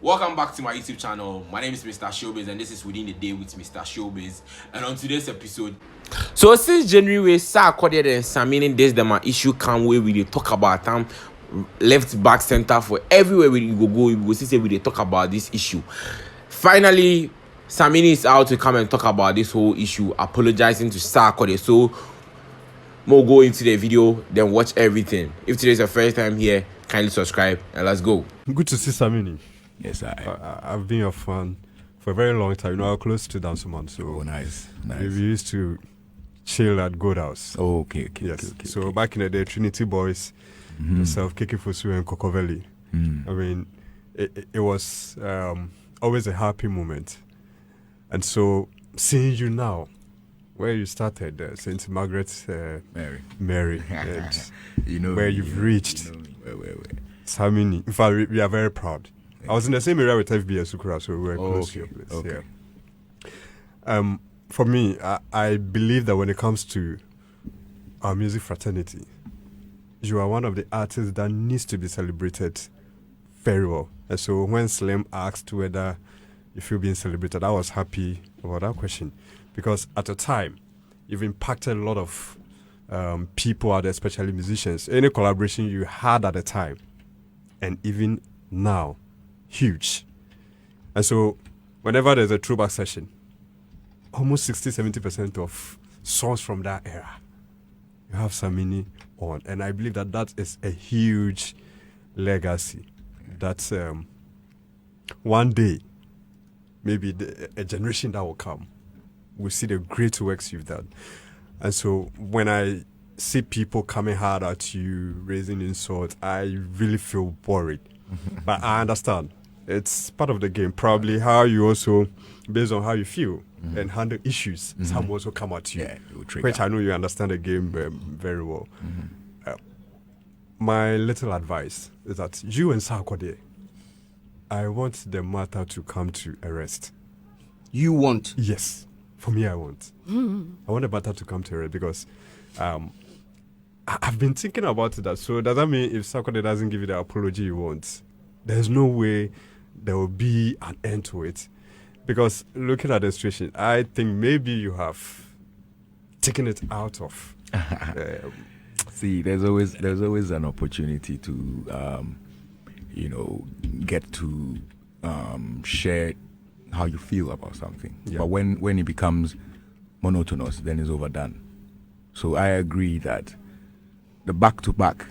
Welcome back to my YouTube channel. My name is Mr. Showbiz and this is Within the Day with Mr. Showbiz. And on today's episode, so since January, Sarkodie and Samini, there's the issue come where we talk about them left, back, center for everywhere we go. We go see we talk about this issue. Finally, Samini is out to come and talk about this whole issue, apologizing to Sarkodie. So we'll go into the video, then watch everything. If today's your first time here, kindly subscribe and let's go. Good to see Samini. Yes, I've been your fan for a very long time. You know, I'm close to Dansuman, so nice. we used to chill at Gold House. Oh, okay. Yes. Okay, so back in the day, Trinity Boys, myself, Kiki Fusu and Kokovelli. I mean, it was always a happy moment. And so seeing you now, where you started, St. Margaret's Mary, and you know where me, you've reached. You know me. Where. Samini. In fact, we are very proud. I was in the same area with FBS Sukura, so we were close to your place. Okay. Yeah. For me, I believe that when it comes to our music fraternity, you are one of the artists that needs to be celebrated very well. And so when Slim asked whether you feel being celebrated, I was happy about that question. Because at the time, you've impacted a lot of people out there, especially musicians. Any collaboration you had at the time, and even now, huge. And so whenever there's a throwback session, almost 60-70% of songs from that era, you have Samini on. And I believe that that is a huge legacy. That's one day, maybe a generation that will come will see the great works you've done. And so when I see people coming hard at you, raising insults, I really feel worried. But I understand. It's part of the game. Probably how you also, based on how you feel and handle issues, some also come at you. Yeah, which I know you understand the game very well. My little advice is that you and Sarkodie, I want the matter to come to a rest. You want? Yes. For me, I want. I want the matter to come to a rest because I've been thinking about that. So does that mean if Sarkodie doesn't give you the apology you want, there's no way there will be an end to it? Because looking at the situation, I think maybe you have taken it out of. See, there's always an opportunity to, get to share how you feel about something. Yeah. But when it becomes monotonous, then it's overdone. So I agree that the back-to-back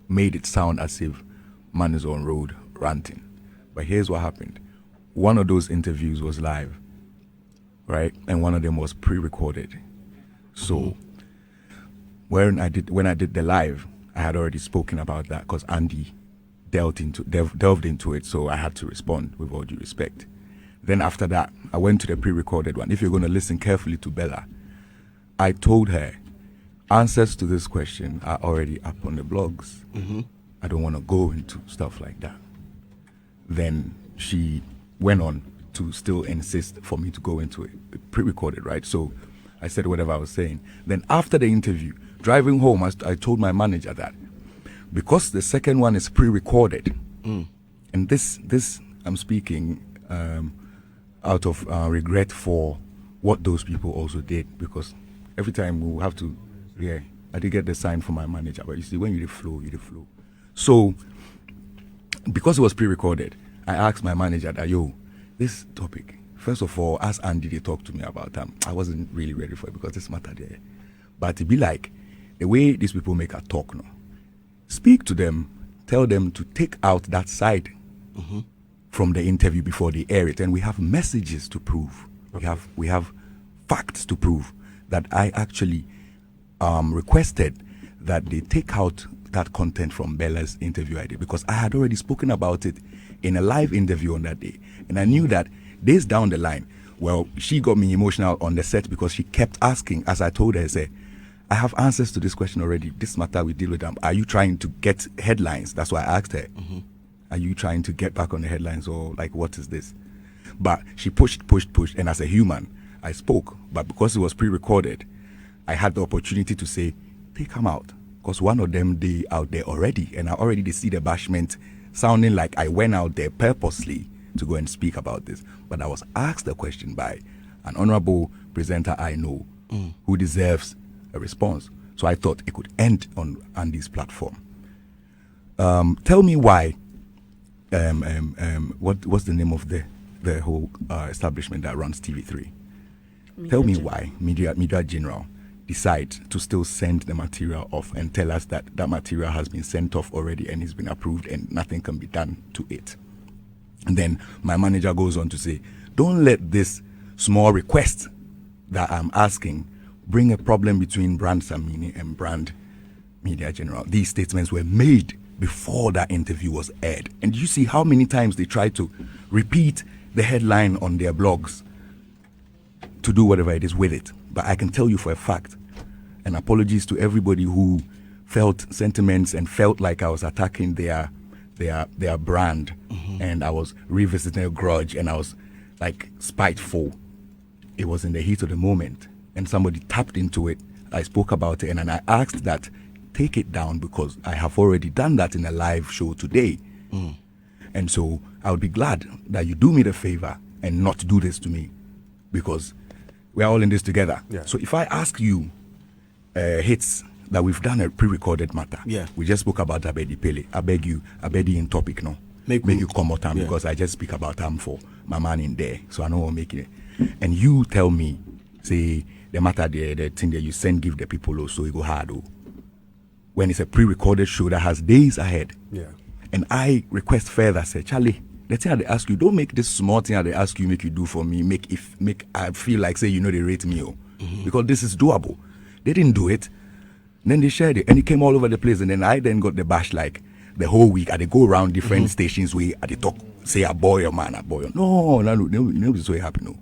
made it sound as if man is on road ranting. But here's what happened. One of those interviews was live, right? And one of them was pre-recorded. So when I did the live, I had already spoken about that because Andy delved into it, so I had to respond with all due respect. Then after that, I went to the pre-recorded one. If you're going to listen carefully to Bella, I told her, answers to this question are already up on the blogs. I don't want to go into stuff like that. Then she went on to still insist for me to go into it, pre-recorded, right? So I said whatever I was saying. Then after the interview, driving home, I told my manager that because the second one is pre-recorded, and this I'm speaking out of regret for what those people also did, because every time we will have to, I did get the sign from my manager, but you see, when you the flow. So because it was pre-recorded, I asked my manager that, this topic, first of all, ask Andy to talk to me about them. I wasn't really ready for it because this matter there. But it be like, the way these people make a talk now, speak to them, tell them to take out that side from the interview before they air it. And we have messages to prove. We have facts to prove that I actually requested that they take out that content from Bella's interview I did, because I had already spoken about it in a live interview on that day. And I knew that days down the line, well, she got me emotional on the set because she kept asking, as I told her, say, I have answers to this question already. This matter we deal with them. Are you trying to get headlines? That's why I asked her. Are you trying to get back on the headlines, or like, what is this? But she pushed. And as a human, I spoke. But because it was pre-recorded, I had the opportunity to say, they come out. Because one of them, they out there already. And I already see the bashment sounding like I went out there purposely to go and speak about this. But I was asked a question by an honorable presenter I know who deserves a response. So I thought it could end on Andy's platform. Tell me why. What's the name of the whole establishment that runs TV3? Tell me why Media General decide to still send the material off and tell us that that material has been sent off already and it's been approved and nothing can be done to it. And then my manager goes on to say, don't let this small request that I'm asking bring a problem between brand Samini and brand Media General. These statements were made before that interview was aired. And you see how many times they try to repeat the headline on their blogs to do whatever it is with it. But I can tell you for a fact, and apologies to everybody who felt sentiments and felt like I was attacking their brand, and I was revisiting a grudge and I was like spiteful. It was in the heat of the moment, and somebody tapped into it. I spoke about it, and I asked that take it down because I have already done that in a live show today. And so I would be glad that you do me the favor and not do this to me, because we're all in this together. Yeah. So if I ask you hits that we've done a pre-recorded matter, we just spoke about Abedi Pele. I beg you in topic no. Make you come out time because I just speak about time for my man in there. So I know I'm making it. And you tell me, say the matter the thing that you send give the people also it go hard. When it's a pre-recorded show that has days ahead. Yeah. And I request further, say, Charlie, the thing they ask you, don't make this small thing that they ask you, make you do for me, make I feel like, say, they rate me, because this is doable. They didn't do it. Then they shared it, and it came all over the place. And then I got the bash like the whole week. I they go around different stations where I they talk, say a boy or man, a boy. No, this way happen. No,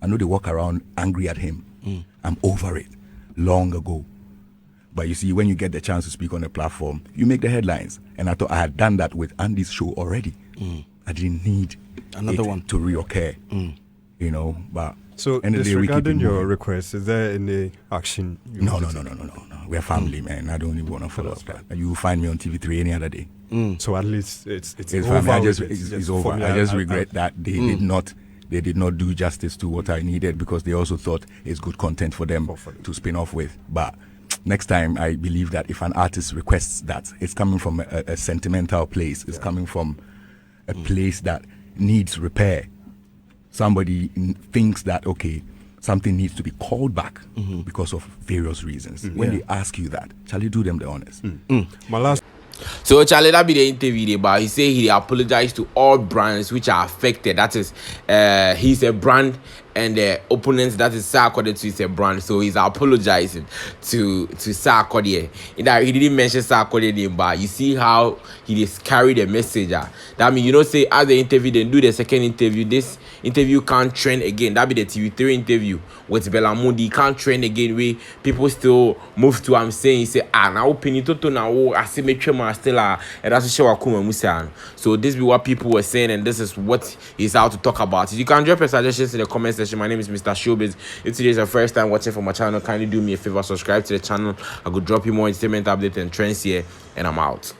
I know they walk around angry at him. I'm over it long ago. But you see, when you get the chance to speak on a platform, you make the headlines. And I thought I had done that with Andy's show already. I didn't need another one to reoccur, But so, disregarding your request, is there any action? No. We're family, man. I don't even want to follow up that. You will find me on TV3 any other day. So at least it's over. It's over. I just regret that they did not do justice to what I needed, because they also thought it's good content for them to spin off with. But next time, I believe that if an artist requests that, it's coming from a sentimental place. It's coming from a place that needs repair. Somebody thinks that, okay, something needs to be called back because of various reasons. When they ask you that, shall you do them the honors? My last. So Charlie, that be the interview but he said he apologized to all brands which are affected. That is, he's a brand, and the opponents, that is Sarkodie, is a brand. So he's apologizing to Sarkodie. He didn't mention Sarkodie name, but you see how he just carried a message. That means, say as the interview, then do the second interview. This interview can't trend again. That be the TV3 interview with Belamundi. Can't trend again. We people still move to. I'm saying, he say, now Pinito now I see me still and that's show Akuma Musa. So this be what people were saying, and this is what he's out to talk about. You can drop your suggestions in the comment section. My name is Mr. Showbiz. If today is your first time watching from my channel, kindly do me a favor, subscribe to the channel. I could drop you more entertainment updates and trends here, and I'm out.